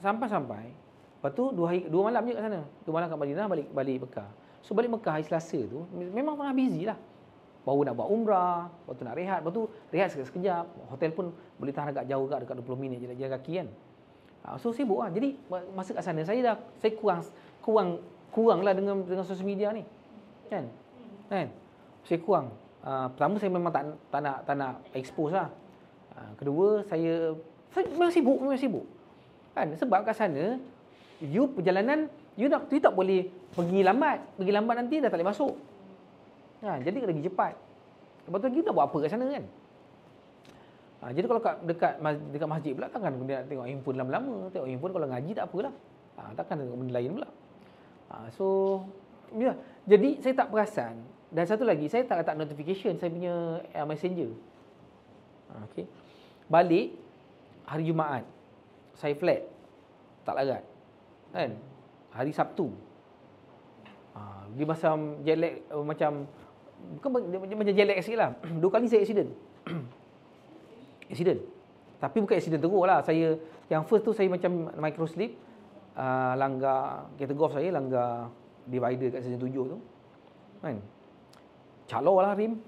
sampai. Lepas tu 2 malam je kat sana. 2 malam kat Madinah, balik Mekah. So balik Mekah hari Selasa tu memang tengah busy lah. Baru nak buat umrah, lepas tu nak rehat, lepas tu rehat sekejap. Hotel pun boleh tahan agak jauh dekat 20 minit je nak jalan kaki kan. So sibuk lah. Jadi masa kat sana saya kurang lah dengan sosial media ni. Kan? Saya kurang. Pertama saya memang tak nak expose lah. Kedua saya memang sibuk. Kan? Sebab kat sana perjalanan you tak boleh pergi lambat nanti dah tak boleh masuk. Jadi kena pergi cepat. Lepas tu you nak buat apa kat sana kan? Jadi kalau dekat masjid pula takkan dia nak tengok handphone lama-lama. Tengok handphone kalau ngaji tak apalah. Takkan tengok benda lain pula. So ya, jadi saya tak perasan. Dan satu lagi, saya tak letak notification saya punya messenger. Okey. Balik hari Jumaat. Saya flat. Tak larat. Kan? Hari Sabtu. Dia macam jet lag, macam jet lag sikit lah. 2 kali saya accident. Tapi bukan accident teruk lah. Saya, yang first tu saya macam micro slip. Langgar, kereta golf saya langgar divider kat section 7 tu. Kan? Calor lah rim.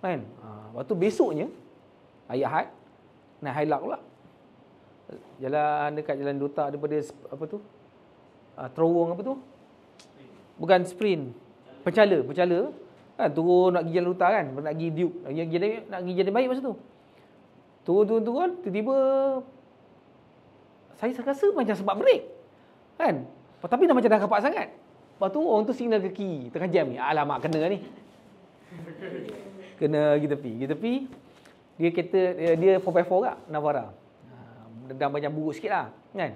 Kan? Lepas tu besoknya, hari Ahad, naik highlight pula. Jalan dekat Jalan Dota daripada apa tu? Terowong apa tu? Bukan sprint. Pencala. Kan turun nak pergi Jalan Dota kan, nak pergi Duke, nak pergi Jalan Baik masa tu. Turun, tiba-tiba saya rasa macam sebab break. Kan? Tapi dah macam dah rapat sangat. Lepas tu orang tu signal ke kiri, tengah jam ni. Alamak, kena ni. Kena pergi tepi. Dia kereta dia 4x4 kat Navara. Dah macam buruk sikit lah. Kan?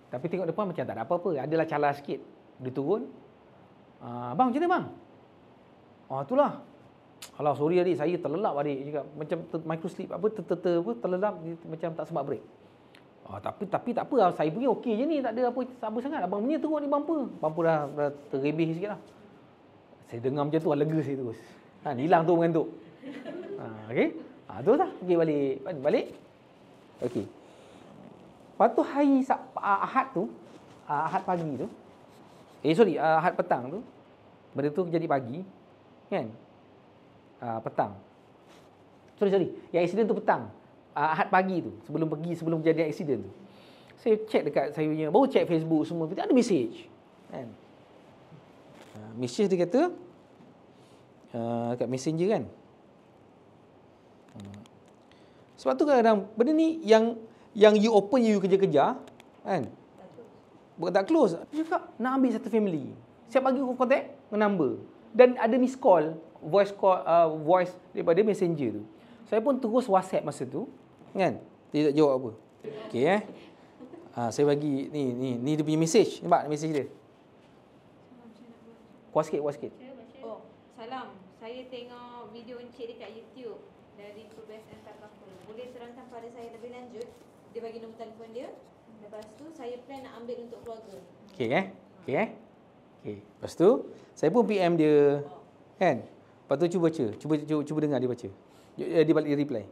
Tapi tengok depan macam tak ada apa-apa. Adalah calar sikit. Dia turun. Bang, macam mana bang? Itulah. Alah, sorry adik, saya terlelap adik. Cakap. Macam micro slip, terlelap. Macam tak sempat break. Tapi tak apa lah. Saya punya okey je ni. Tak ada apa sangat. Abang punya teruk ni bumper. Bumper dah terebih sikit lah. Saya dengar macam tu, lega saya terus. Hilang tu mengantuk. Okey. Terus lah. Pergi balik. Okey. Lepas tu hari Ahad tu, Ahad pagi tu, Ahad petang tu, benda tu jadi pagi, kan? Petang. Sorry. Yang accident tu petang. Ahad pagi tu, sebelum kejadian accident tu. Saya check dekat saya punya, baru check Facebook semua, ada message. Kan? Message dia kata, dekat Messenger kan. Sebab tu kadang-kadang, benda ni yang you open, you kejar-kejar, kan? Bukan tak close. Dia cakap, nak ambil satu family. Siap bagi contact, number. Dan ada miss call, voice daripada Messenger tu. Saya pun terus WhatsApp masa tu, kan? Dia tak jawab apa. Okey saya bagi ni dia punya message. Nampak message dia? Kuat sikit. Salam. Saya tengok video Encik dekat YouTube dari Perbezaan Tak Couple. Boleh terangkan pada saya lebih lanjut? Dia bagi nombor telefon dia. Lepas tu saya plan nak ambil untuk keluarga. Okey. Lepas tu saya pun PM dia. Kan? Lepas tu cuba baca. Cuba dengar dia baca. Dia balik reply.